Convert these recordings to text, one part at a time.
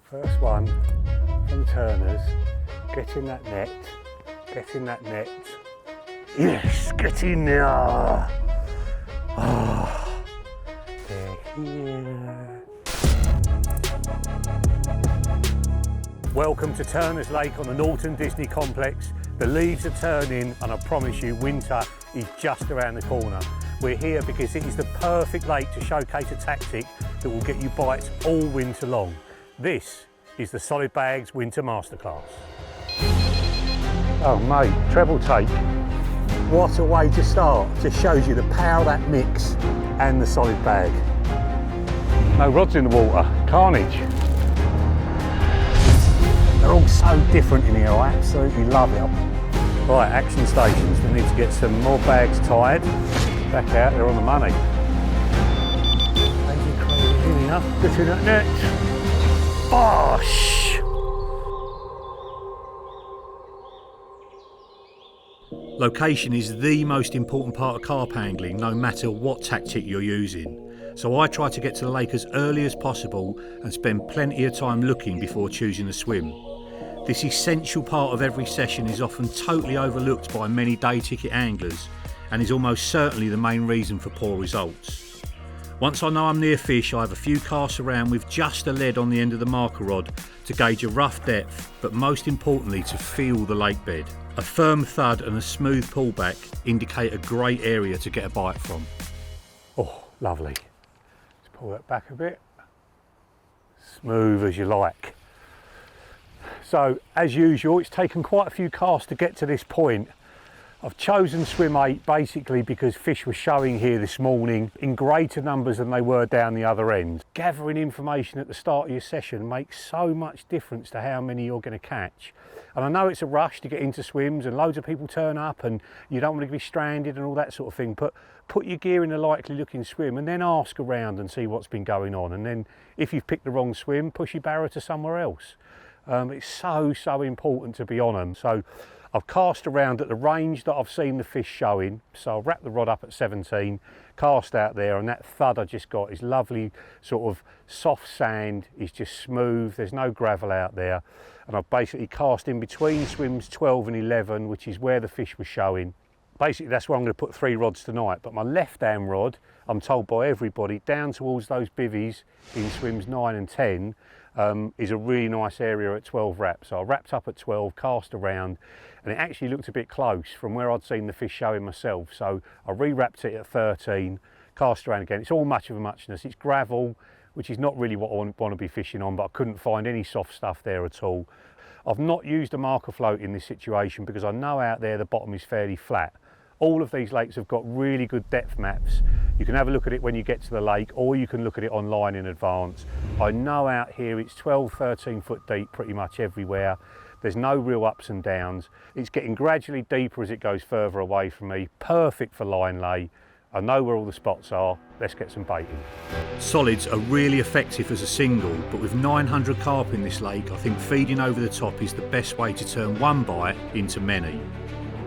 First one from Turner's. Get in that net. Get in that net. Yes, get in there. Oh, they're here. Welcome to Turner's Lake on the Norton Disney Complex. The leaves are turning and I promise you winter is just around the corner. We're here because it is the perfect lake to showcase a tactic that will get you bites all winter long. This is the Solid Bags Winter Masterclass. Oh mate, treble take. What a way to start. Just shows you the power of that mix and the solid bag. No rods in the water, carnage. They're all so different in here, I absolutely love it. Right, action stations. We need to get some more bags tied. Back out, they're on the money. Thank you, Craig. Here we are. Get in that net. Bosh! Location is the most important part of carp angling, no matter what tactic you're using. So I try to get to the lake as early as possible and spend plenty of time looking before choosing a swim. This essential part of every session is often totally overlooked by many day ticket anglers and is almost certainly the main reason for poor results. Once I know I'm near fish, I have a few casts around with just a lead on the end of the marker rod to gauge a rough depth, but most importantly to feel the lake bed. A firm thud and a smooth pullback indicate a great area to get a bite from. Oh, lovely. Let's pull that back a bit. Smooth as you like. So, as usual, it's taken quite a few casts to get to this point. I've chosen swim 8 basically because fish were showing here this morning in greater numbers than they were down the other end. Gathering information at the start of your session makes so much difference to how many you're going to catch. And I know it's a rush to get into swims and loads of people turn up and you don't want to be stranded and all that sort of thing, but put your gear in a likely looking swim and then ask around and see what's been going on. And then if you've picked the wrong swim, push your barrow to somewhere else. It's so important to be on them. So I've cast around at the range that I've seen the fish showing. So I'll wrap the rod up at 17, cast out there, and that thud I just got is lovely, sort of soft sand, is just smooth, there's no gravel out there. And I've basically cast in between swims 12 and 11, which is where the fish were showing. Basically that's where I'm going to put 3 rods tonight, but my left hand rod, I'm told by everybody, down towards those bivvies in swims 9 and 10, is a really nice area at 12 wraps. So I wrapped up at 12, cast around, and it actually looked a bit close from where I'd seen the fish showing myself. So I re-wrapped it at 13, cast around again. It's all much of a muchness. It's gravel, which is not really what I want to be fishing on, but I couldn't find any soft stuff there at all. I've not used a marker float in this situation because I know out there the bottom is fairly flat. All of these lakes have got really good depth maps. You can have a look at it when you get to the lake, or you can look at it online in advance. I know out here it's 12, 13 foot deep pretty much everywhere. There's no real ups and downs. It's getting gradually deeper as it goes further away from me. Perfect for line lay. I know where all the spots are. Let's get some baiting. Solids are really effective as a single, but with 900 carp in this lake, I think feeding over the top is the best way to turn one bite into many.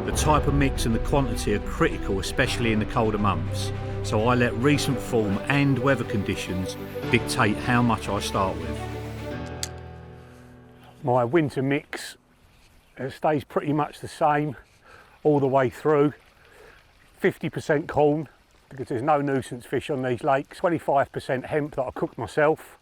The type of mix and the quantity are critical, especially in the colder months, so I let recent form and weather conditions dictate how much I start with. My winter mix stays pretty much the same all the way through. 50% corn, because there's no nuisance fish on these lakes. 25% hemp that I cooked myself.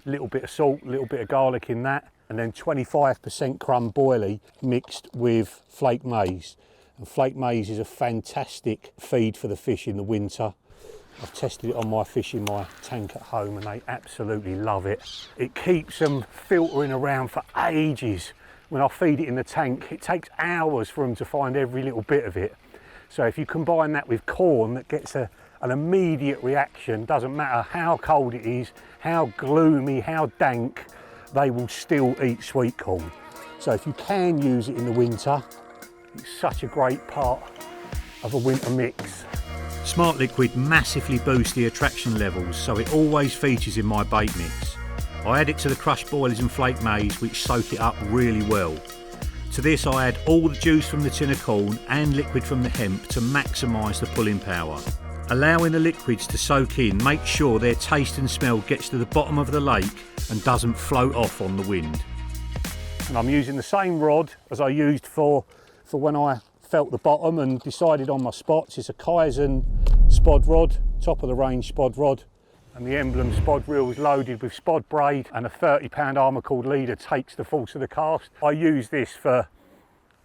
A little bit of salt, a little bit of garlic in that. And then 25% crumb boilie mixed with flake maize. And flake maize is a fantastic feed for the fish in the winter. I've tested it on my fish in my tank at home and they absolutely love it. It keeps them filtering around for ages. When I feed it in the tank, it takes hours for them to find every little bit of it. So if you combine that with corn that gets an immediate reaction, doesn't matter how cold it is, how gloomy, how dank, they will still eat sweet corn. So if you can use it in the winter, it's such a great part of a winter mix. Smart Liquid massively boosts the attraction levels, so it always features in my bait mix. I add it to the crushed boilies and flake maize, which soak it up really well. To this I add all the juice from the tin of corn and liquid from the hemp to maximise the pulling power. Allowing the liquids to soak in, make sure their taste and smell gets to the bottom of the lake and doesn't float off on the wind. And I'm using the same rod as I used for when I felt the bottom and decided on my spots. It's a Kaizen spod rod, top of the range spod rod. And the Emblem spod reel is loaded with spod braid, and a 30-pound Armacord leader takes the force of the cast. I use this for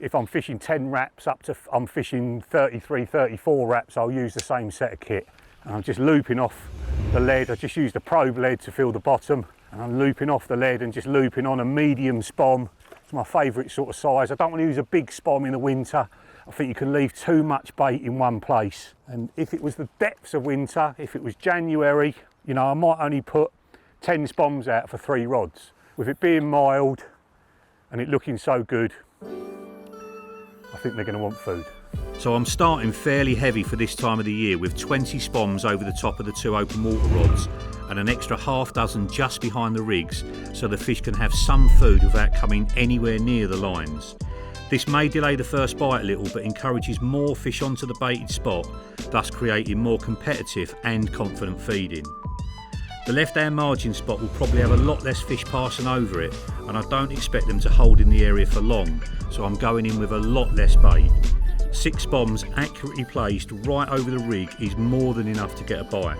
if I'm fishing 10 wraps up to I'm fishing 33, 34 wraps, I'll use the same set of kit. And I'm just looping off the lead. I just use the probe lead to fill the bottom, and I'm looping off the lead and just looping on a medium spom. It's my favourite sort of size. I don't want to use a big spom in the winter. I think you can leave too much bait in one place. And if it was the depths of winter, if it was January, you know, I might only put 10 spoms out for 3 rods. With it being mild and it looking so good, I think they're going to want food. So I'm starting fairly heavy for this time of the year with 20 spoms over the top of the 2 open water rods and an extra half dozen just behind the rigs, so the fish can have some food without coming anywhere near the lines. This may delay the first bite a little, but encourages more fish onto the baited spot, thus creating more competitive and confident feeding. The left hand margin spot will probably have a lot less fish passing over it, and I don't expect them to hold in the area for long, so I'm going in with a lot less bait. 6 spoms accurately placed right over the rig is more than enough to get a bite.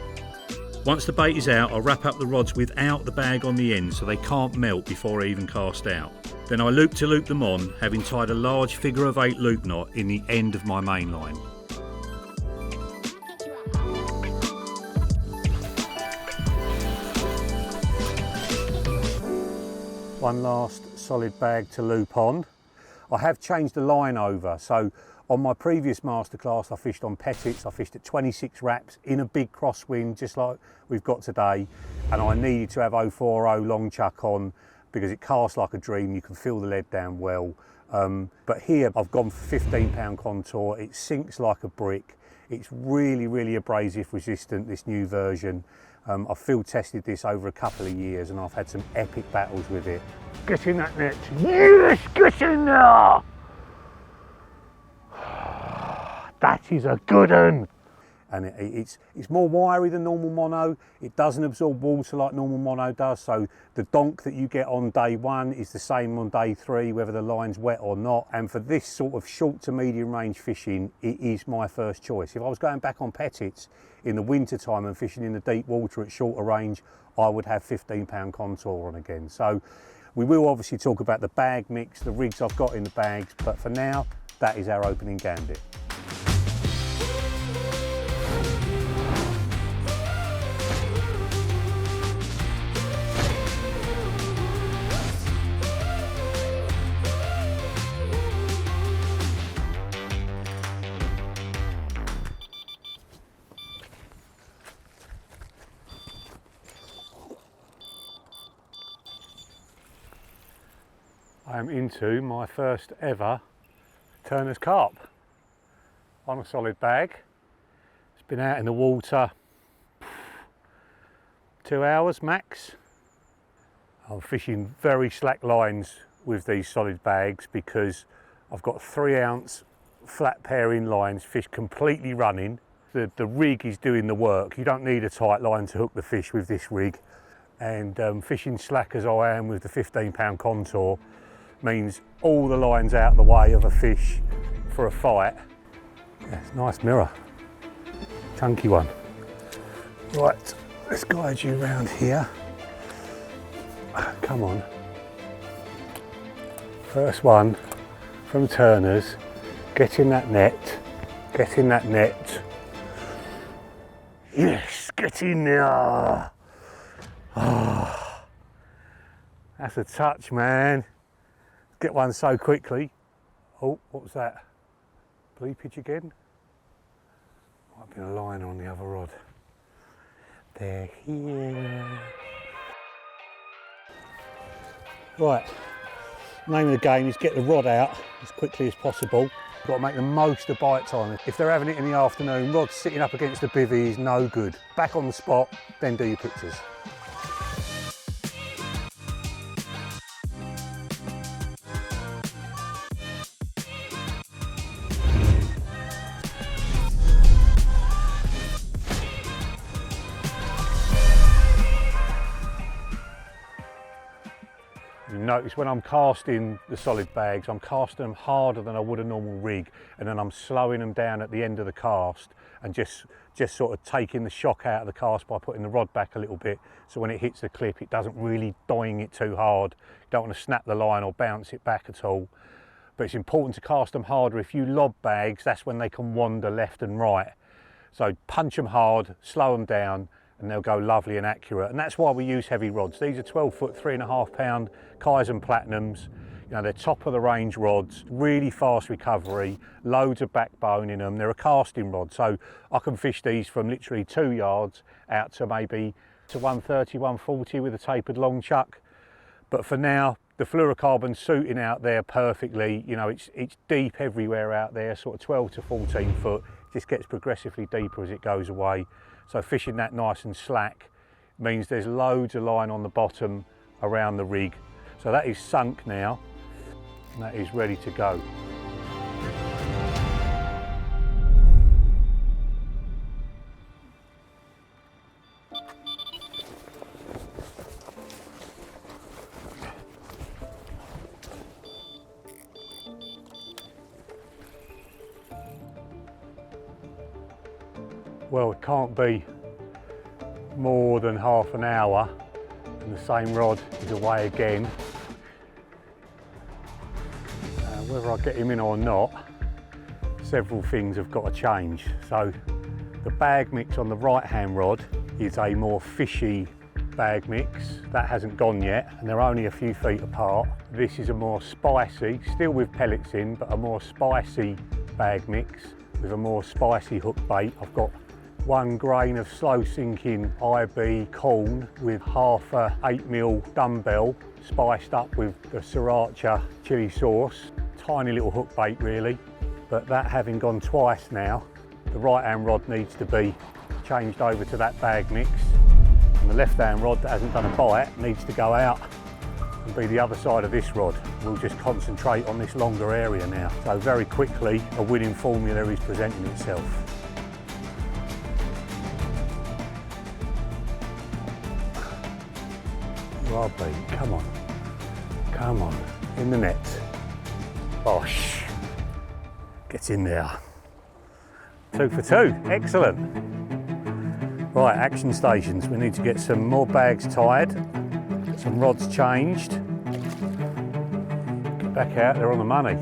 Once the bait is out, I'll wrap up the rods without the bag on the end so they can't melt before I even cast out. Then I loop to loop them on, having tied a large figure of 8 loop knot in the end of my main line. One last solid bag to loop on. I have changed the line over, so on my previous masterclass I fished on Pettits. I fished at 26 wraps in a big crosswind just like we've got today, and I needed to have 040 long chuck on because it casts like a dream. You can feel the lead down well, but here I've gone for 15-pound contour. It sinks like a brick. It's really abrasive resistant, this new version. I've field tested this over a couple of years and I've had some epic battles with it. Get in that net. Yes, get in there! That is a good one. And it's more wiry than normal mono. It doesn't absorb water like normal mono does, so the donk that you get on day 1 is the same on day 3, whether the line's wet or not. And for this sort of short to medium range fishing, it is my first choice. If I was going back on Pettits in the winter time and fishing in the deep water at shorter range, I would have 15-pound contour on again. So we will obviously talk about the bag mix, the rigs I've got in the bags, but for now, that is our opening gambit. I am into my first ever Turner's carp on a solid bag. It's been out in the water 2 hours max. I'm fishing very slack lines with these solid bags because I've got 3-ounce flat pairing lines, fish completely running. The rig is doing the work. You don't need a tight line to hook the fish with this rig. And fishing slack as I am with the 15-pound contour means all the lines out the way of a fish for a fight. Yeah, it's a nice mirror, chunky one. Right, let's guide you around here. Come on. First one from Turner's. Get in that net, get in that net. Yes, get in there. Oh, that's a touch, man. Get one so quickly. Oh, what was that? Bleepage again? Might have been a liner on the other rod. They're here. Right, name of the game is get the rod out as quickly as possible. You've got to make the most of bite time. If they're having it in the afternoon, rod sitting up against the bivvy is no good. Back on the spot, then do your pictures. You notice when I'm casting the solid bags, I'm casting them harder than I would a normal rig, and then I'm slowing them down at the end of the cast and just sort of taking the shock out of the cast by putting the rod back a little bit, so when it hits the clip it doesn't really ding it too hard. You don't want to snap the line or bounce it back at all. But it's important to cast them harder. If you lob bags, that's when they can wander left and right. So punch them hard, slow them down, and they'll go lovely and accurate. And that's why we use heavy rods. These are 12 foot, 3.5 pound Kaizen Platinums. You know, they're top of the range rods, really fast recovery, loads of backbone in them. They're a casting rod, so I can fish these from literally 2 yards out to maybe to 130, 140 with a tapered long chuck. But for now, the fluorocarbon's suiting out there perfectly. You know, it's deep everywhere out there, sort of 12 to 14 foot. It just gets progressively deeper as it goes away. So fishing that nice and slack means there's loads of line on the bottom around the rig. So that is sunk now, and that is ready to go. Well, it can't be more than half an hour and the same rod is away again. Whether I get him in or not, several things have got to change. So the bag mix on the right hand rod is a more fishy bag mix. That hasn't gone yet, and they're only a few feet apart. This is a more spicy, still with pellets in, but a more spicy bag mix with a more spicy hook bait. I've got 1 grain of slow sinking IB corn with half a 8mm dumbbell spiced up with the sriracha chili sauce. Tiny little hook bait really, but that having gone twice now, the right hand rod needs to be changed over to that bag mix, and the left hand rod that hasn't done a bite needs to go out and be the other side of this rod. We'll just concentrate on this longer area now. So very quickly a winning formula is presenting itself. Lovely, come on, in the net. Bosh, get in there. 2 for 2, excellent. Right, action stations. We need to get some more bags tied, some rods changed. Get back out, they're on the money.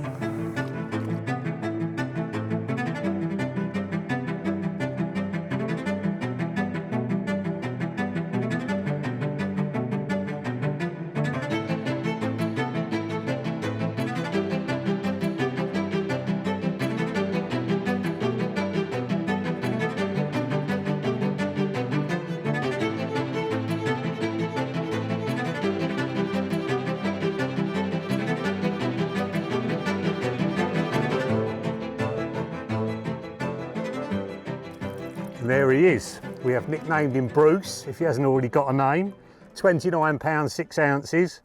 There he is. We have nicknamed him Bruce, if he hasn't already got a name. 29 pounds 6 ounces.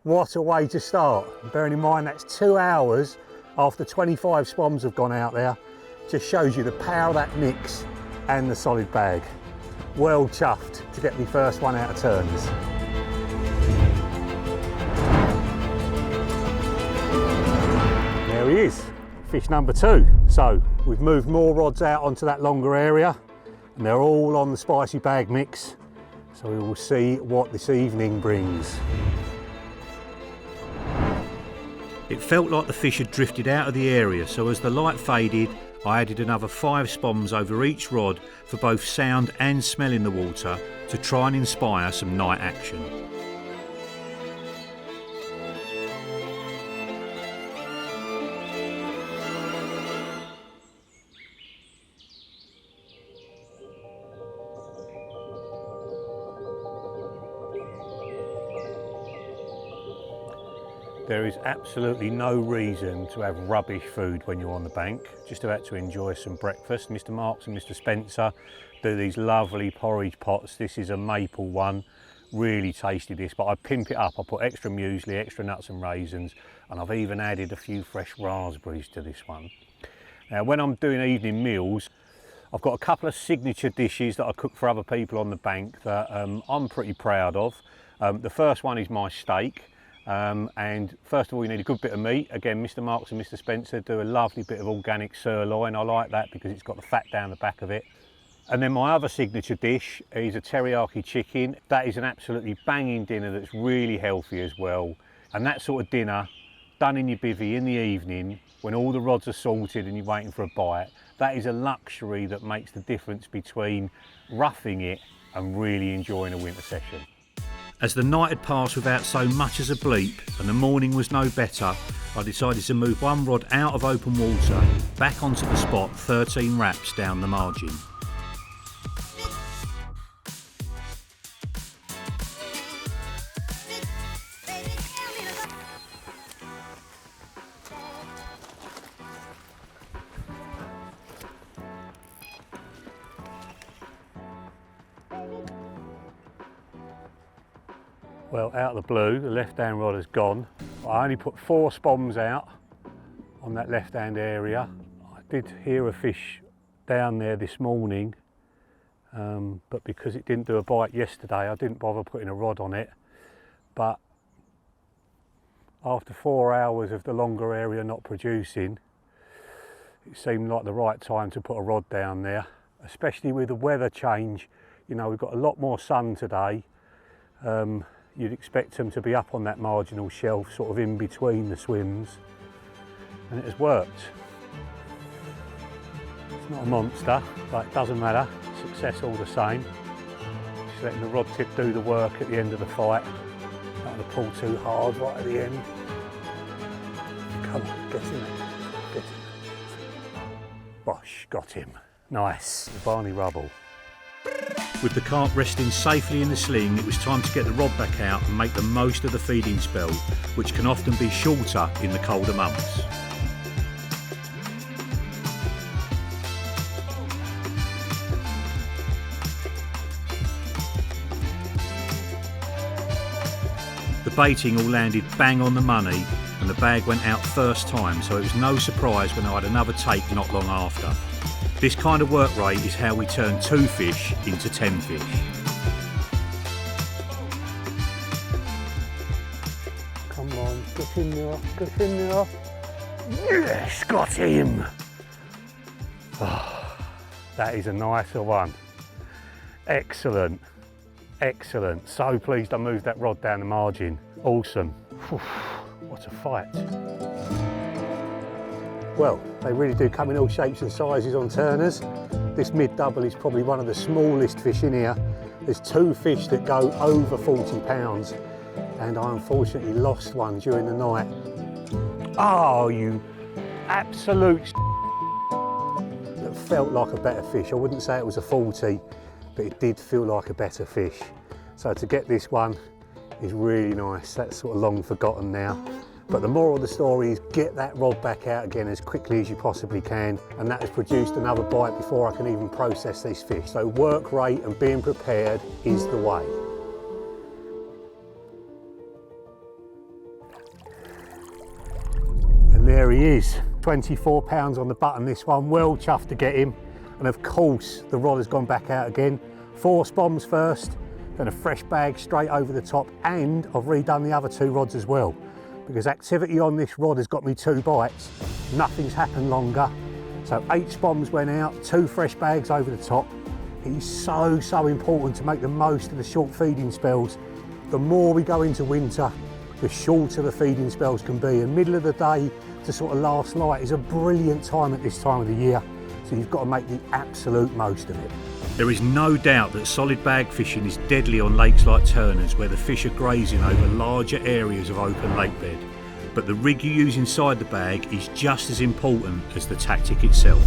What a way to start. Bearing in mind that's 2 hours after 25 spoms have gone out there. Just shows you the power of that mix and the solid bag. Well chuffed to get the first one out of turns. There he is, fish number 2. So we've moved more rods out onto that longer area, and they're all on the spicy bag mix, so we will see what this evening brings. It felt like the fish had drifted out of the area, so as the light faded, I added another 5 spoms over each rod for both sound and smell in the water to try and inspire some night action. There is absolutely no reason to have rubbish food when you're on the bank. Just about to enjoy some breakfast. Mr. Marks and Mr. Spencer do these lovely porridge pots. This is a maple one, really tasty this, but I pimp it up. I put extra muesli, extra nuts and raisins, and I've even added a few fresh raspberries to this one. Now when I'm doing evening meals, I've got a couple of signature dishes that I cook for other people on the bank that I'm pretty proud of. The first one is my steak. And first of all, you need a good bit of meat. Again, Mr. Marks and Mr. Spencer do a lovely bit of organic sirloin. I like that because it's got the fat down the back of it. And then my other signature dish is a teriyaki chicken. That is an absolutely banging dinner that's really healthy as well. And that sort of dinner, done in your bivvy in the evening, when all the rods are salted and you're waiting for a bite, that is a luxury that makes the difference between roughing it and really enjoying a winter session. As the night had passed without so much as a bleep and the morning was no better, I decided to move one rod out of open water, back onto the spot 13 wraps down the margin. Well, out of the blue, the left-hand rod has gone. I only put 4 spoms out on that left-hand area. I did hear a fish down there this morning, but because it didn't do a bite yesterday, I didn't bother putting a rod on it. But after 4 hours of the longer area not producing, it seemed like the right time to put a rod down there, especially with the weather change. You know, we've got a lot more sun today. You'd expect them to be up on that marginal shelf, sort of in between the swims, and it has worked. It's not a monster, but it doesn't matter. Success all the same. Just letting the rod tip do the work at the end of the fight. Not to pull too hard right at the end. Come on, get in there. Get in there. Bosh, got him. Nice. The Barney Rubble. With the carp resting safely in the sling, it was time to get the rod back out and make the most of the feeding spell, which can often be shorter in the colder months. The baiting all landed bang on the money and the bag went out first time, so it was no surprise when I had another take not long after. This kind of work rate is how we turn 2 fish into 10 fish. Come on, get in there, get in there. Yes, got him. Oh, that is a nicer one. Excellent, excellent. So pleased I moved that rod down the margin. Awesome. Whew, what a fight. Well, they really do come in all shapes and sizes on turners. This mid-double is probably one of the smallest fish in here. There's 2 fish that go over 40 pounds, and I unfortunately lost one during the night. Oh, you absolute that felt like a better fish. I wouldn't say it was a 40, but it did feel like a better fish. So to get this one is really nice. That's sort of long forgotten now. But the moral of the story is get that rod back out again as quickly as you possibly can, and that has produced another bite before I can even process this fish. So work rate and being prepared is the way. And there he is, 24 pounds on the button this one, well chuffed to get him. And of course the rod has gone back out again. 4 spoms first, then a fresh bag straight over the top, and I've redone the other 2 rods as well. Because activity on this rod has got me 2 bites, nothing's happened longer. So 8 spoms went out, 2 fresh bags over the top. It is so important to make the most of the short feeding spells. The more we go into winter, the shorter the feeding spells can be. And middle of the day to sort of last light is a brilliant time at this time of the year. So you've got to make the absolute most of it. There is no doubt that solid bag fishing is deadly on lakes like Turners, where the fish are grazing over larger areas of open lake bed. But the rig you use inside the bag is just as important as the tactic itself.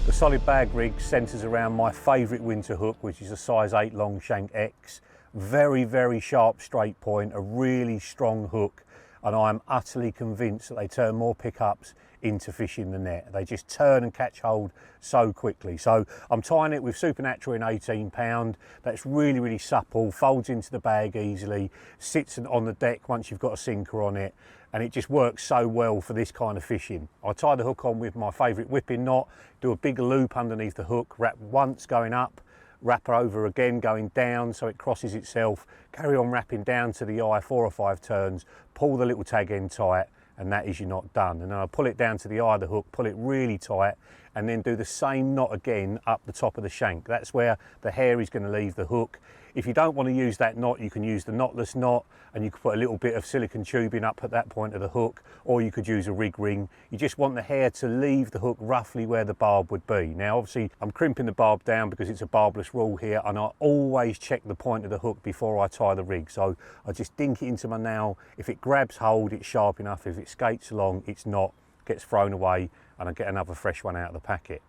The solid bag rig centres around my favourite winter hook, which is a size 8 Longshank X. Very sharp straight point, a really strong hook, and I'm utterly convinced that they turn more pickups into fish in the net. They just turn and catch hold so quickly. So I'm tying it with Supernatural in 18 pound. That's really supple, folds into the bag easily, sits on the deck once you've got a sinker on it, and it just works so well for this kind of fishing. I tie the hook on with my favourite whipping knot, do a big loop underneath the hook, wrap once going up, wrap her over again going down so it crosses itself, carry on wrapping down to the eye 4 or 5 turns, pull the little tag end tight, and that is your knot done. And then I pull it down to the eye of the hook, pull it really tight, and then do the same knot again up the top of the shank. That's where the hair is going to leave the hook. If you don't want to use that knot, you can use the knotless knot, and you can put a little bit of silicone tubing up at that point of the hook, or you could use a rig ring. You just want the hair to leave the hook roughly where the barb would be. Now obviously I'm crimping the barb down because it's a barbless rule here, and I always check the point of the hook before I tie the rig. So I just dink it into my nail. If it grabs hold, it's sharp enough. If it skates along, it's not, gets thrown away, and I get another fresh one out of the packet.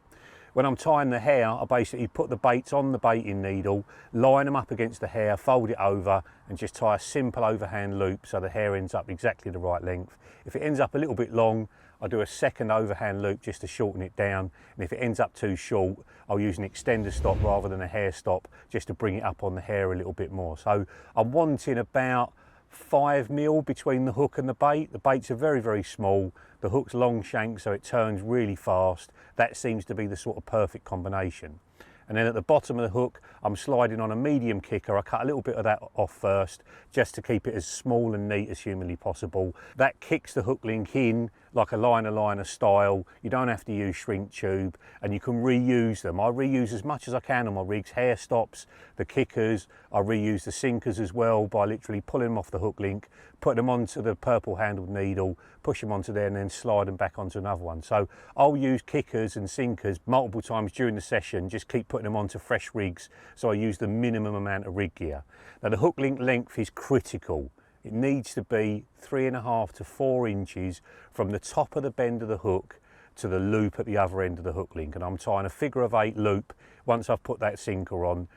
When I'm tying the hair, I basically put the baits on the baiting needle, line them up against the hair, fold it over, and just tie a simple overhand loop so the hair ends up exactly the right length. If it ends up a little bit long, I do a second overhand loop just to shorten it down, and if it ends up too short, I'll use an extender stop rather than a hair stop just to bring it up on the hair a little bit more. So I'm wanting about 5 mil between the hook and the bait. The baits are very, very small. The hook's long shank, so it turns really fast. That seems to be the sort of perfect combination. And then at the bottom of the hook, I'm sliding on a medium kicker. I cut a little bit of that off first, just to keep it as small and neat as humanly possible. That kicks the hook link in like a liner style. You don't have to use shrink tube, and you can reuse them. I reuse as much as I can on my rigs, hair stops, the kickers. I reuse the sinkers as well by literally pulling them off the hook link, put them onto the purple handled needle, push them onto there, and then slide them back onto another one. So I'll use kickers and sinkers multiple times during the session, just keep putting them onto fresh rigs, so I use the minimum amount of rig gear. Now the hook link length is critical. It needs to be 3.5 to 4 inches from the top of the bend of the hook to the loop at the other end of the hook link, and I'm tying a figure of 8 loop. Once I've put that sinker on,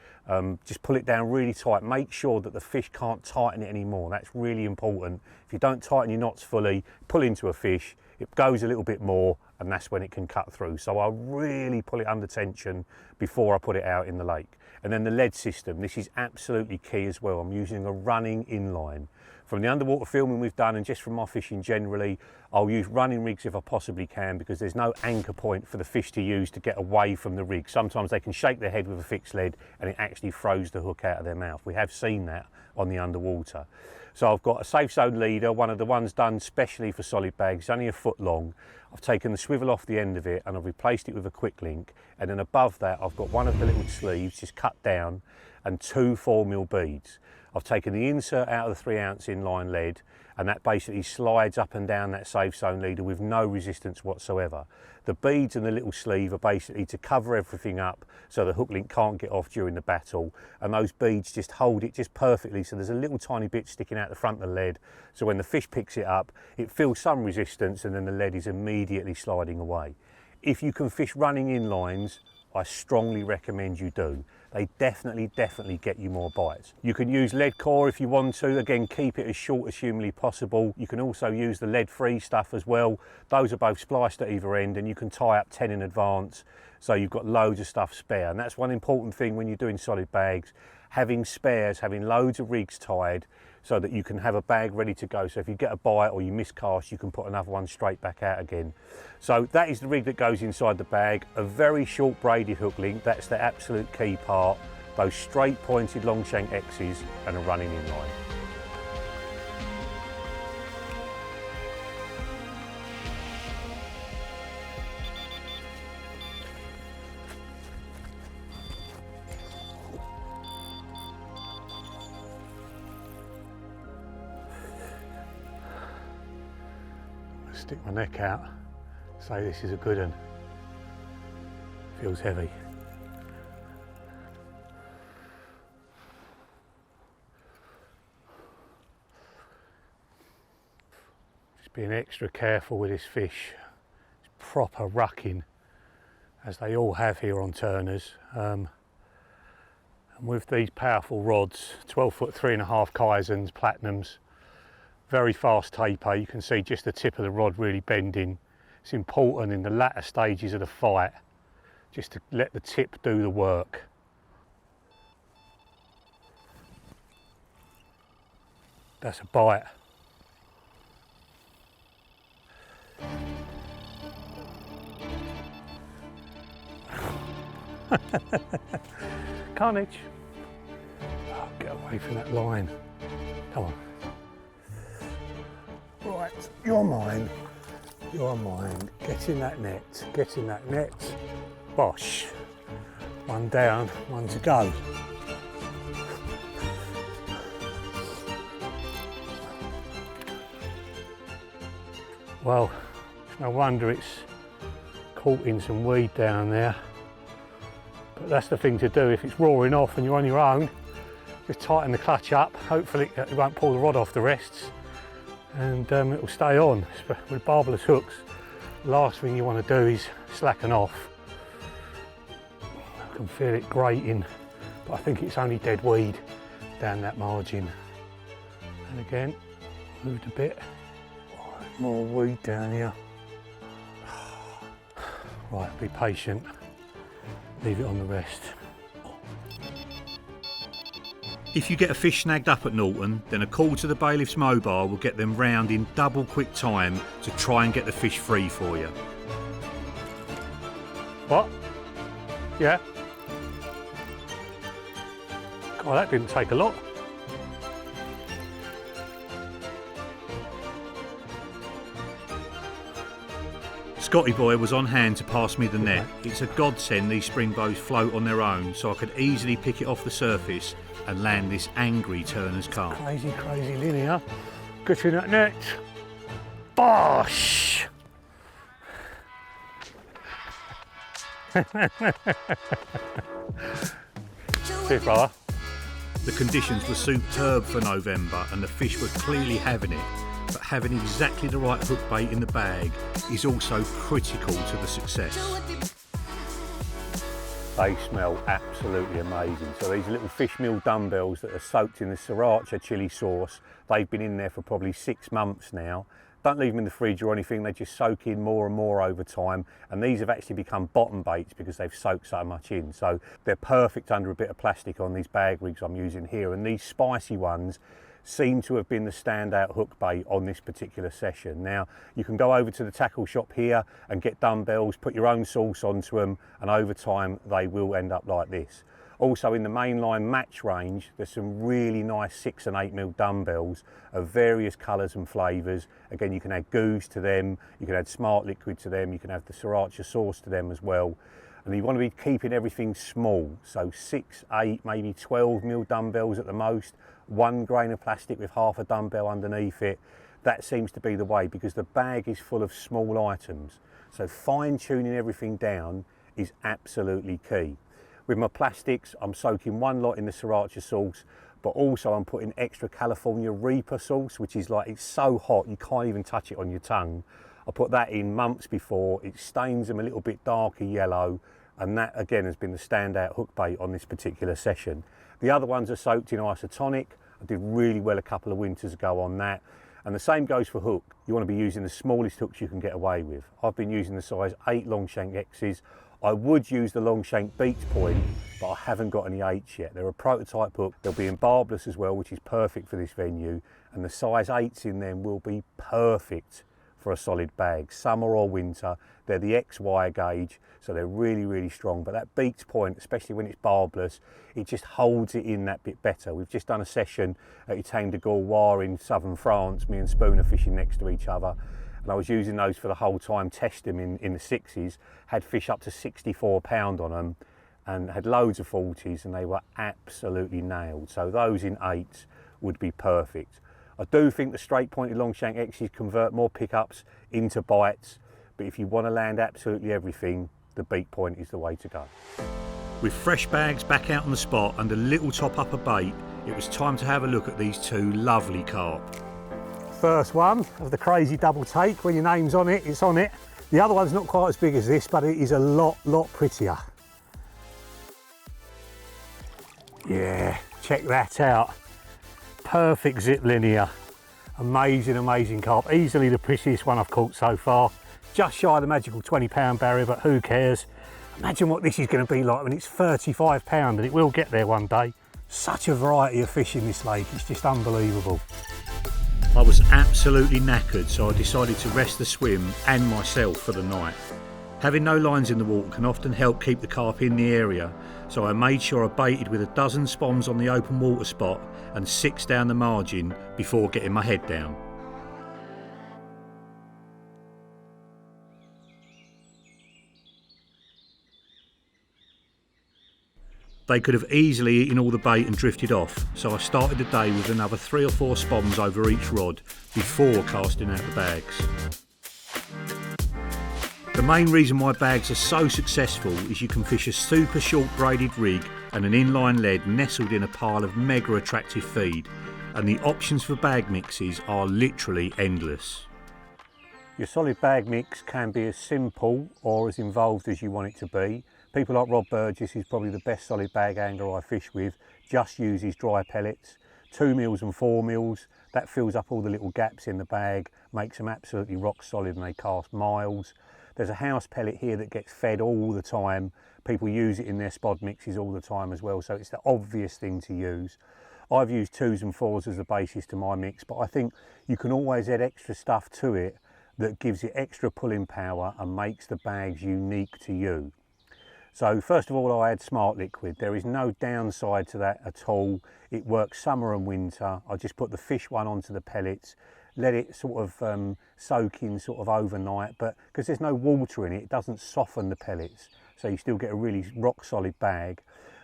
just pull it down really tight. Make sure that the fish can't tighten it anymore. That's really important. If you don't tighten your knots fully, pull into a fish, it goes a little bit more, and that's when it can cut through. So I really pull it under tension before I put it out in the lake. And then the lead system, this is absolutely key as well. I'm using a running inline. From the underwater filming we've done, and just from my fishing generally, I'll use running rigs if I possibly can, because there's no anchor point for the fish to use to get away from the rig. Sometimes they can shake their head with a fixed lead and it actually throws the hook out of their mouth. We have seen that on the underwater. So I've got a safe zone leader, one of the ones done specially for solid bags, only 1 foot long. I've taken the swivel off the end of it and I've replaced it with a quick link, and then above that I've got one of the little sleeves just cut down and 2 4mm beads. I've taken the insert out of the 3-ounce inline lead, and that basically slides up and down that safe zone leader with no resistance whatsoever. The beads and the little sleeve are basically to cover everything up so the hook link can't get off during the battle, and those beads just hold it just perfectly, so there's a little tiny bit sticking out the front of the lead, so when the fish picks it up it feels some resistance, and then the lead is immediately sliding away. If you can fish running inlines, I strongly recommend you do. They definitely get you more bites. You can use lead core if you want to. Again, keep it as short as humanly possible. You can also use the lead-free stuff as well. Those are both spliced at either end, and you can tie up 10 in advance, so you've got loads of stuff spare. And that's one important thing when you're doing solid bags, having spares, having loads of rigs tied, so that you can have a bag ready to go. So if you get a bite or you miscast, you can put another one straight back out again. So that is the rig that goes inside the bag. A very short braided hook link, that's the absolute key part. Those straight pointed long shank X's and a running inline. Stick my neck out, say this is a good one. Feels heavy. Just being extra careful with this fish. It's proper rucking, as they all have here on Turners. And with these powerful rods, 12 foot 3.5 Kaizens, Platinums, very fast taper, you can see just the tip of the rod really bending. It's important in the latter stages of the fight just to let the tip do the work. That's a bite. tonnage. Oh, get away from that line. Come on. Right, you're mine. You're mine. Get in that net. Get in that net. Bosh. One down, one to go. Well, it's no wonder it's caught in some weed down there. But that's the thing to do. If it's roaring off and you're on your own, just tighten the clutch up. Hopefully it won't pull the rod off the rests, and it will stay on. With barbless hooks, the last thing you want to do is slacken off. I can feel it grating, but I think it's only dead weed down that margin. And again, moved a bit. Right, more weed down here. Right, be patient. Leave it on the rest. If you get a fish snagged up at Norton, then a call to the bailiff's mobile will get them round in double quick time to try and get the fish free for you. What? Yeah? God, that didn't take a lot. Scotty boy was on hand to pass me the net. It's a godsend these springbows float on their own, so I could easily pick it off the surface and land this angry turner's carp. Crazy, crazy linear. Get in that net. Bosh! Cheers, brother. The conditions were superb for November and the fish were clearly having it, but having exactly the right hook bait in the bag is also critical to the success. They smell absolutely amazing. So these little fish meal dumbbells that are soaked in the sriracha chili sauce, they've been in there for probably 6 months now. Don't leave them in the fridge or anything, they just soak in more and more over time, and these have actually become bottom baits because they've soaked so much in. So they're perfect under a bit of plastic on these bag rigs I'm using here, and these spicy ones seem to have been the standout hook bait on this particular session. Now you can go over to the tackle shop here and get dumbbells, put your own sauce onto them, and over time they will end up like this. Also in the mainline match range, there's some really nice 6 and 8 mil dumbbells of various colours and flavours. Again, you can add goose to them, you can add smart liquid to them, you can add the sriracha sauce to them as well. And you want to be keeping everything small, so 6, 8, maybe 12 mil dumbbells at the most, 1 grain of plastic with half a dumbbell underneath it. That seems to be the way because the bag is full of small items. So fine tuning everything down is absolutely key. With my plastics, I'm soaking 1 lot in the sriracha sauce, but also I'm putting extra California Reaper sauce, which is like, it's so hot you can't even touch it on your tongue. I put that in months before, it stains them a little bit darker yellow, and that again has been the standout hook bait on this particular session. The other ones are soaked in isotonic. I did really well a couple of winters ago on that. And the same goes for hook. You want to be using the smallest hooks you can get away with. I've been using the size 8 Longshank X's. I would use the Longshank Beach Point, but I haven't got any 8s yet. They're a prototype hook. They'll be in barbless as well, which is perfect for this venue. And the size 8s in them will be perfect for a solid bag, summer or winter. They're the XY gauge, so they're really, really strong. But that Beach Point, especially when it's barbless, it just holds it in that bit better. We've just done a session at Étang de Gauloises in southern France, me and Spoon are fishing next to each other. And I was using those for the whole time, testing them in the 6s, had fish up to 64 pound on them, and had loads of 40s, and they were absolutely nailed. So those in 8s would be perfect. I do think the straight pointed Longshank X's convert more pickups into bites, but if you want to land absolutely everything, the Beak Point is the way to go. With fresh bags back out on the spot and a little top up of bait, it was time to have a look at these 2 lovely carp. First one of the crazy double take, when your name's on it, it's on it. The other one's not quite as big as this, but it is a lot prettier. Yeah, check that out. Perfect zip linear. Amazing, amazing carp. Easily the prettiest one I've caught so far. Just shy of the magical 20 pound barrier, but who cares? Imagine what this is going to be like when it's 35 pound, and it will get there one day. Such a variety of fish in this lake, it's just unbelievable. I was absolutely knackered, so I decided to rest the swim and myself for the night. Having no lines in the water can often help keep the carp in the area, so I made sure I baited with a dozen spoms on the open water spot and 6 down the margin before getting my head down. They could have easily eaten all the bait and drifted off, so I started the day with another 3 or 4 spoms over each rod before casting out the bags. The main reason why bags are so successful is you can fish a super short braided rig and an inline lead nestled in a pile of mega attractive feed, and the options for bag mixes are literally endless. Your solid bag mix can be as simple or as involved as you want it to be. People like Rob Burgess, who's probably the best solid bag angler I fish with, just uses dry pellets, 2 mils and 4 mils. That fills up all the little gaps in the bag, makes them absolutely rock solid and they cast miles. There's a house pellet here that gets fed all the time. People use it in their spod mixes all the time as well, so it's the obvious thing to use. I've used 2s and 4s as the basis to my mix, but I think you can always add extra stuff to it that gives it extra pulling power and makes the bags unique to you. So first of all, I add Smart Liquid. There is no downside to that at all. It works summer and winter. I just put the fish one onto the pellets, let it sort of soak in sort of overnight, but because there's no water in it, it doesn't soften the pellets, so you still get a really rock solid bag.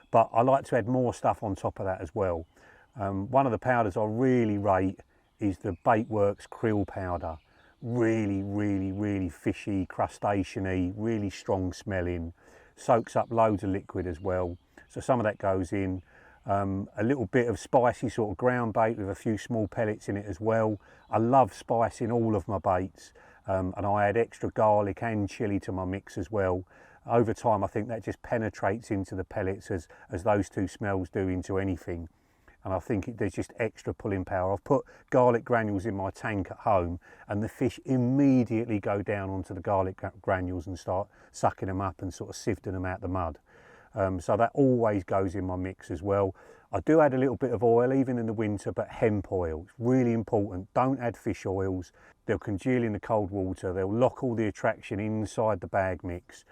But I like to add more stuff on top of that as well. One of the powders I really rate is the Baitworks krill powder. Really fishy, crustacean-y, really strong smelling, soaks up loads of liquid as well, so some of that goes in. A little bit of spicy sort of ground bait with a few small pellets in it as well. I love spicing all of my baits, and I add extra garlic and chilli to my mix as well. Over time I think that just penetrates into the pellets as those two smells do into anything, and I think there's just extra pulling power. I've put garlic granules in my tank at home and the fish immediately go down onto the garlic granules and start sucking them up and sort of sifting them out the mud. So that always goes in my mix as well. I do add a little bit of oil even in the winter, but hemp oil, it's really important. Don't add fish oils, they'll congeal in the cold water, they'll lock all the attraction inside the bag mix,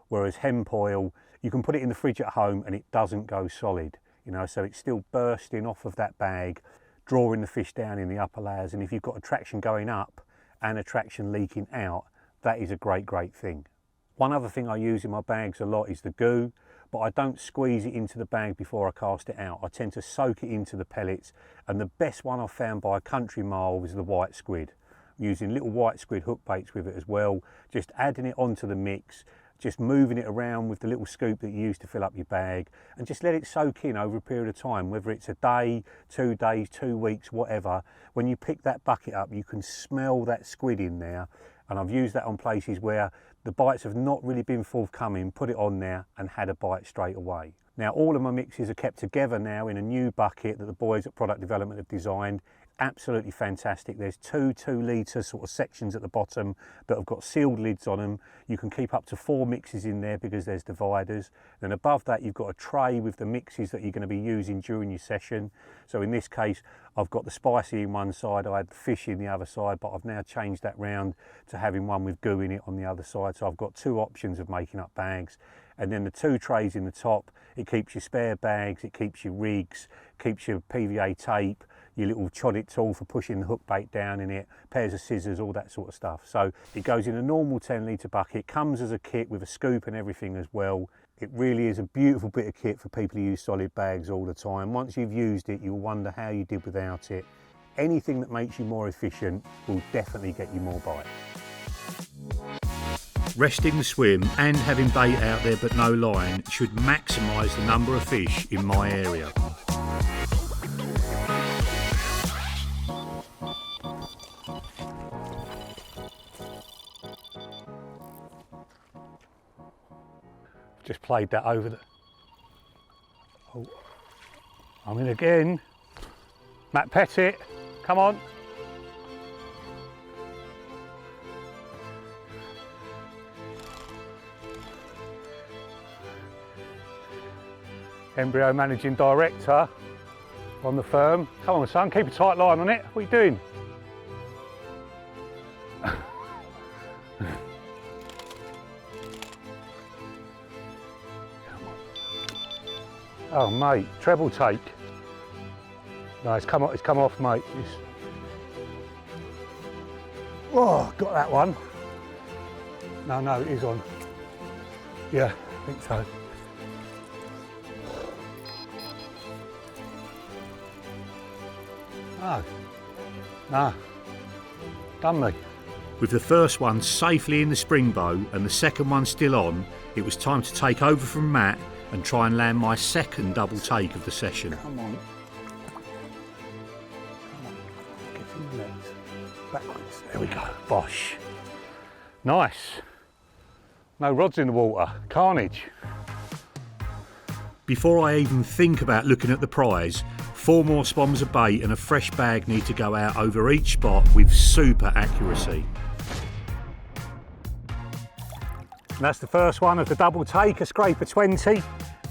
whereas hemp oil, you can put it in the fridge at home and it doesn't go solid, you know, so it's still bursting off of that bag, drawing the fish down in the upper layers, and if you've got attraction going up and attraction leaking out, that is a great thing. One other thing I use in my bags a lot is the goo, but I don't squeeze it into the bag before I cast it out. I tend to soak it into the pellets, and the best one I've found by a country mile is the white squid. I'm using little white squid hook baits with it as well, just adding it onto the mix, just moving it around with the little scoop that you use to fill up your bag, and just let it soak in over a period of time, whether it's a day, 2 days, 2 weeks, whatever. When you pick that bucket up, you can smell that squid in there, and I've used that on places where the bites have not really been forthcoming, put it on there and had a bite straight away. Now all of my mixes are kept together now in a new bucket that the boys at Product Development have designed. Absolutely fantastic. There's 2 2-litre sort of sections at the bottom that have got sealed lids on them. You can keep up to 4 mixes in there because there's dividers. Then above that you've got a tray with the mixes that you're going to be using during your session. So in this case I've got the spicy in one side, I had the fish in the other side, but I've now changed that round to having one with goo in it on the other side. So I've got 2 options of making up bags. And then the 2 trays in the top, it keeps your spare bags, it keeps your rigs, keeps your PVA tape, your little chodit tool for pushing the hook bait down in it, pairs of scissors, all that sort of stuff. So it goes in a normal 10-litre bucket, comes as a kit with a scoop and everything as well. It really is a beautiful bit of kit for people who use solid bags all the time. Once you've used it, you'll wonder how you did without it. Anything that makes you more efficient will definitely get you more bites. Resting the swim and having bait out there but no line should maximise the number of fish in my area. Just played that over the... Oh, I'm in again. Matt Pettit, come on. Embryo Managing Director on the firm. Come on son, keep a tight line on it. What are you doing? Oh mate, treble take. No, it's come off mate. Oh, got that one. No, it is on. Yeah, I think so. No, done me. With the first one safely in the springbow and the second one still on, it was time to take over from Matt and try and land my second double take of the session. Come on. Get in the nets. Backwards. There we go. Bosh. Nice. No rods in the water. Carnage. Before I even think about looking at the prize, 4 more spoms of bait and a fresh bag need to go out over each spot with super accuracy. And that's the first one of the double take, a scraper 20.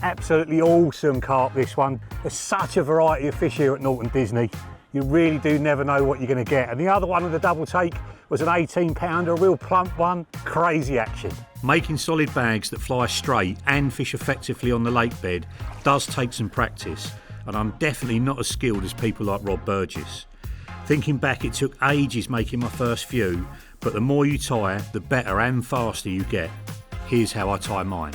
Absolutely awesome carp, this one. There's such a variety of fish here at Norton Disney. You really do never know what you're going to get. And the other one of the double take was an 18 pounder, a real plump one. Crazy action. Making solid bags that fly straight and fish effectively on the lake bed does take some practice, and I'm definitely not as skilled as people like Rob Burgess. Thinking back, it took ages making my first few, but the more you tie, the better and faster you get. Here's how I tie mine.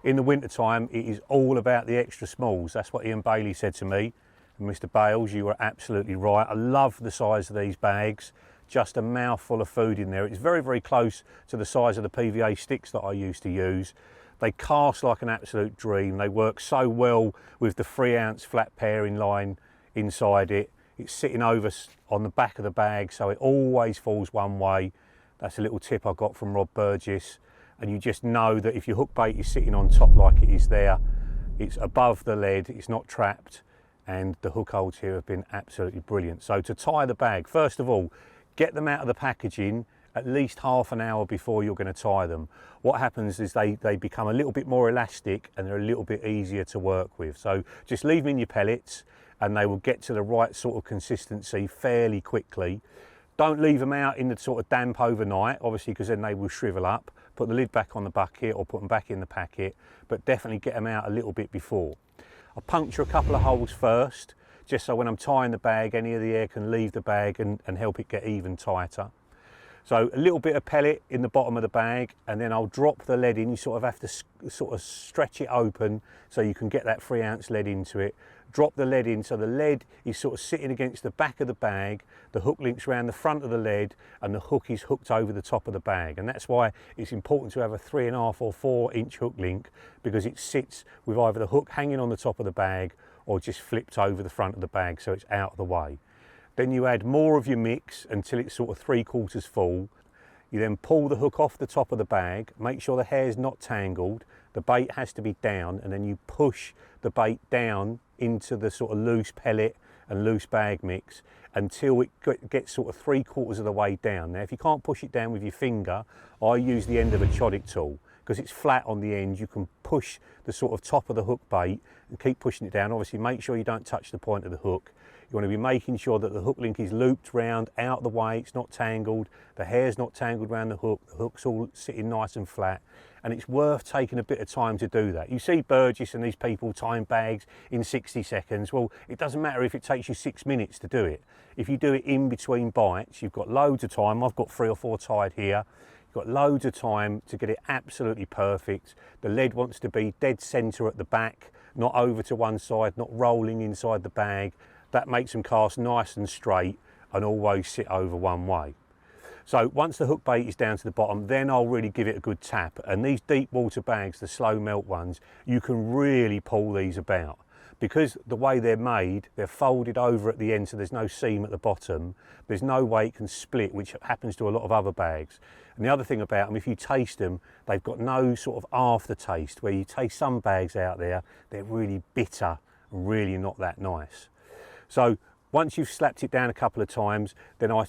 In the winter time, it is all about the extra smalls. That's what Ian Bailey said to me. And Mr. Bales, you were absolutely right. I love the size of these bags. Just a mouthful of food in there. It's very, very close to the size of the PVA sticks that I used to use. They cast like an absolute dream. They work so well with the 3 ounce flat pairing line inside it. It's sitting over on the back of the bag, so it always falls one way. That's a little tip I got from Rob Burgess. And you just know that if your hook bait is sitting on top like it is there, it's above the lead, it's not trapped, and the hook holds here have been absolutely brilliant. So to tie the bag, first of all, get them out of the packaging at least half an hour before you're going to tie them. What happens is they become a little bit more elastic and they're a little bit easier to work with. So just leave them in your pellets and they will get to the right sort of consistency fairly quickly. Don't leave them out in the sort of damp overnight, obviously, because then they will shrivel up. Put the lid back on the bucket or put them back in the packet, but definitely get them out a little bit before. I'll puncture a couple of holes first, just so when I'm tying the bag, any of the air can leave the bag and help it get even tighter. So a little bit of pellet in the bottom of the bag, and then I'll drop the lead in. You sort of have to sort of stretch it open so you can get that 3 ounce lead into it. Drop the lead in so the lead is sort of sitting against the back of the bag, the hook links around the front of the lead, and the hook is hooked over the top of the bag. And that's why it's important to have a 3.5 or 4 inch hook link, because it sits with either the hook hanging on the top of the bag or just flipped over the front of the bag so it's out of the way. Then you add more of your mix until it's sort of 3/4 full. You then pull the hook off the top of the bag, make sure the hair's not tangled, the bait has to be down, and then you push the bait down into the sort of loose pellet and loose bag mix until it gets sort of 3/4 of the way down. Now if you can't push it down with your finger, I use the end of a chodic tool. Because it's flat on the end, you can push the sort of top of the hook bait and keep pushing it down. Obviously make sure you don't touch the point of the hook. You want to be making sure that the hook link is looped round, out of the way, it's not tangled, the hair's not tangled around the hook's all sitting nice and flat, and it's worth taking a bit of time to do that. You see Burgess and these people tying bags in 60 seconds. Well, it doesn't matter if it takes you 6 minutes to do it. If you do it in between bites, you've got loads of time. I've got 3 or 4 tied here. Got loads of time to get it absolutely perfect. The lead wants to be dead centre at the back, not over to one side, not rolling inside the bag. That makes them cast nice and straight and always sit over one way. So once the hook bait is down to the bottom, then I'll really give it a good tap. And these deep water bags, the slow melt ones, you can really pull these about. Because the way they're made, they're folded over at the end so there's no seam at the bottom. There's no way it can split, which happens to a lot of other bags. And the other thing about them, if you taste them, they've got no sort of aftertaste, where you taste some bags out there, they're really bitter and really not that nice. So once you've slapped it down a couple of times, then I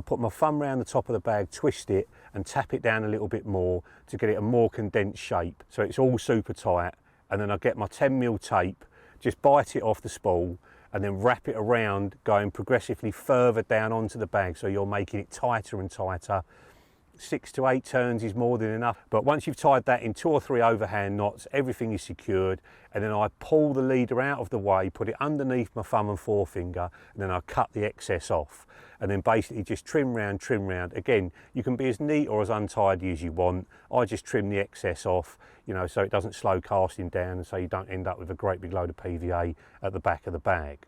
put my thumb around the top of the bag, twist it and tap it down a little bit more to get it a more condensed shape. So it's all super tight. And then I get my 10mm tape, just bite it off the spool and then wrap it around, going progressively further down onto the bag, so you're making it tighter and tighter 6 to 8 turns is more than enough. But once you've tied that in 2 or 3 overhand knots, everything is secured. And then I pull the leader out of the way, put it underneath my thumb and forefinger, and then I cut the excess off. And then basically just trim round, trim round. Again, you can be as neat or as untidy as you want. I just trim the excess off, you know, so it doesn't slow casting down and so you don't end up with a great big load of PVA at the back of the bag.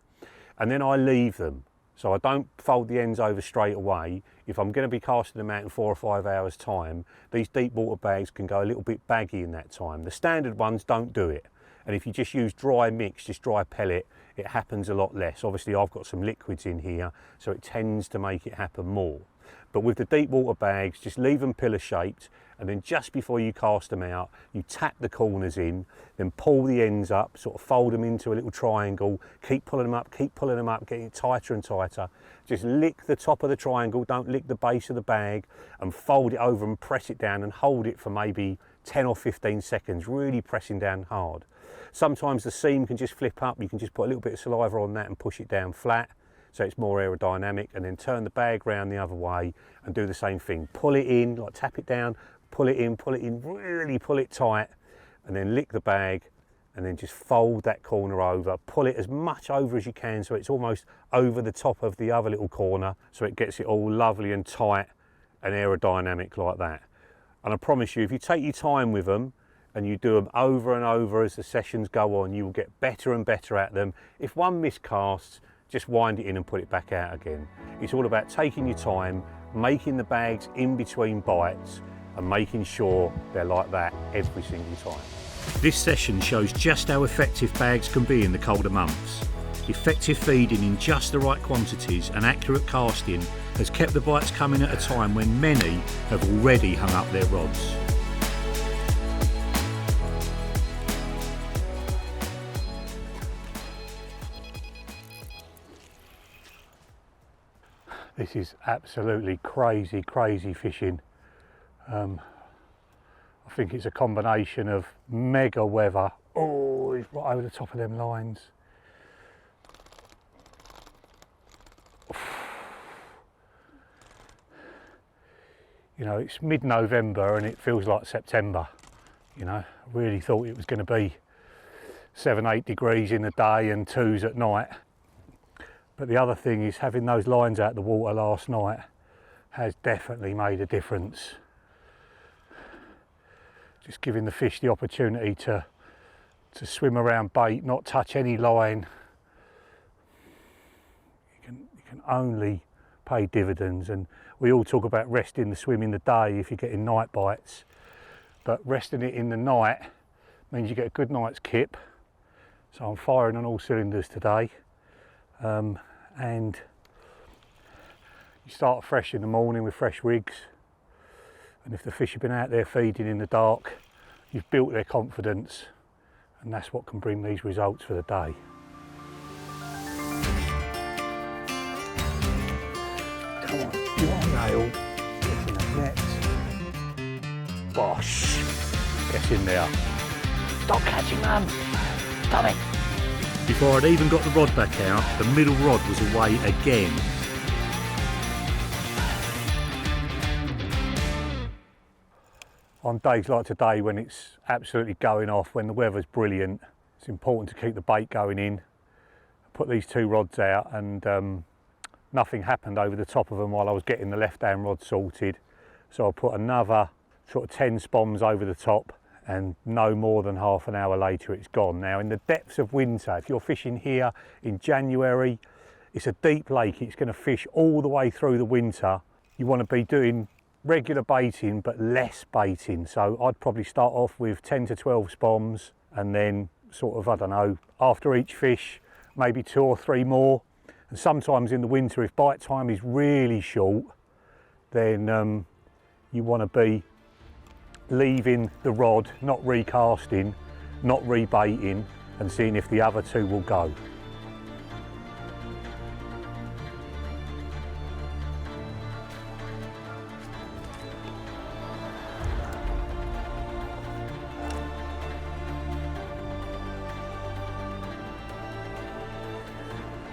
And then I leave them. So I don't fold the ends over straight away. If I'm going to be casting them out in 4 or 5 hours time, these deep water bags can go a little bit baggy in that time. The standard ones don't do it. And if you just use dry mix, just dry pellet, it happens a lot less. Obviously I've got some liquids in here, so it tends to make it happen more. But with the deep water bags, just leave them pillar shaped, and then just before you cast them out, you tap the corners in, then pull the ends up, sort of fold them into a little triangle, keep pulling them up, getting it tighter and tighter. Just lick the top of the triangle, don't lick the base of the bag, and fold it over and press it down and hold it for maybe 10 or 15 seconds, really pressing down hard. Sometimes the seam can just flip up, you can just put a little bit of saliva on that and push it down flat, so it's more aerodynamic, and then turn the bag round the other way and do the same thing. Pull it in, like tap it down, pull it in, really pull it tight, and then lick the bag, and then just fold that corner over. Pull it as much over as you can so it's almost over the top of the other little corner, so it gets it all lovely and tight and aerodynamic like that. And I promise you, if you take your time with them, and you do them over and over as the sessions go on, you will get better and better at them. If one miscasts, just wind it in and put it back out again. It's all about taking your time, making the bags in between bites, and making sure they're like that every single time. This session shows just how effective bags can be in the colder months. Effective feeding in just the right quantities and accurate casting has kept the bites coming at a time when many have already hung up their rods. This is absolutely crazy, crazy fishing. I think it's a combination of mega weather. Oh, he's right over the top of them lines. You know, it's mid-November and it feels like September. You know, I really thought it was going to be 7-8 degrees in the day and 2s at night. But the other thing is, having those lines out the water last night has definitely made a difference. Just giving the fish the opportunity to swim around bait, not touch any line. You can only pay dividends, and we all talk about resting the swim in the day if you're getting night bites, but resting it in the night means you get a good night's kip. So I'm firing on all cylinders today. And you start fresh in the morning with fresh rigs, and if the fish have been out there feeding in the dark, you've built their confidence, and that's what can bring these results for the day. Come on, you are nailed. Get in the net. Bosh! Get in there. Stop catching them. Stop it. Before I'd even got the rod back out, the middle rod was away again. On days like today, when it's absolutely going off, when the weather's brilliant, it's important to keep the bait going in. I put these 2 rods out, and nothing happened over the top of them while I was getting the left-hand rod sorted. So I put another sort of 10 spoms over the top, and no more than half an hour later it's gone. Now, in the depths of winter, if you're fishing here in January, it's a deep lake, it's going to fish all the way through the winter. You want to be doing regular baiting but less baiting, so I'd probably start off with 10 to 12 spoms, and then sort of, I don't know, after each fish maybe 2 or 3 more. And sometimes in the winter, if bite time is really short, then you want to be leaving the rod, not recasting, not rebaiting, and seeing if the other 2 will go.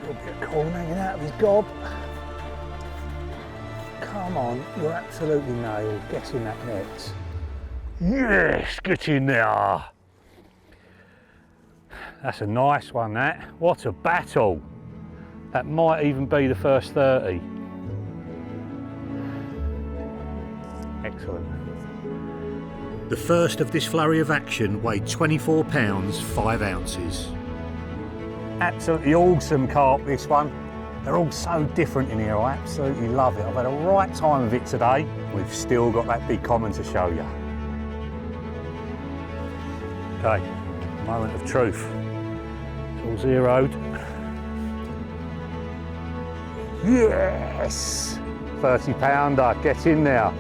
A little bit of corn hanging out of his gob. Come on, you're absolutely nailed. Get in that net. Yes, get in there. That's a nice one, that. What a battle. That might even be the first 30. Excellent. The first of this flurry of action weighed 24 pounds 5 ounces. Absolutely awesome carp, this one. They're all so different in here. I absolutely love it. I've had a right time of it today. We've still got that big common to show you. Okay, moment of truth. It's all zeroed. Yes! 30 pounder, get in there.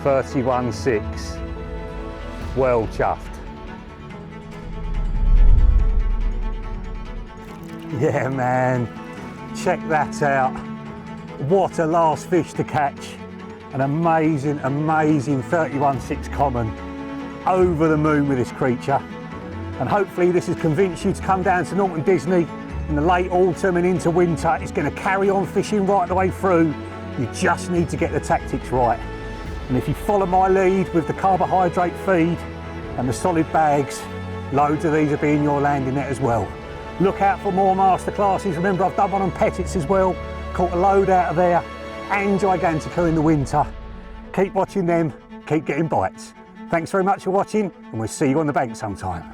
31.6. Well chuffed. Yeah, man. Check that out. What a last fish to catch. An amazing, amazing 31.6 common. Over the moon with this creature. And hopefully this has convinced you to come down to Norton Disney in the late autumn and into winter. It's going to carry on fishing right the way through. You just need to get the tactics right. And if you follow my lead with the carbohydrate feed and the solid bags, loads of these will be in your landing net as well. Look out for more masterclasses. Remember, I've done one on Pettits as well. Caught a load out of there and Gigantica in the winter. Keep watching them, keep getting bites. Thanks very much for watching, and we'll see you on the bank sometime.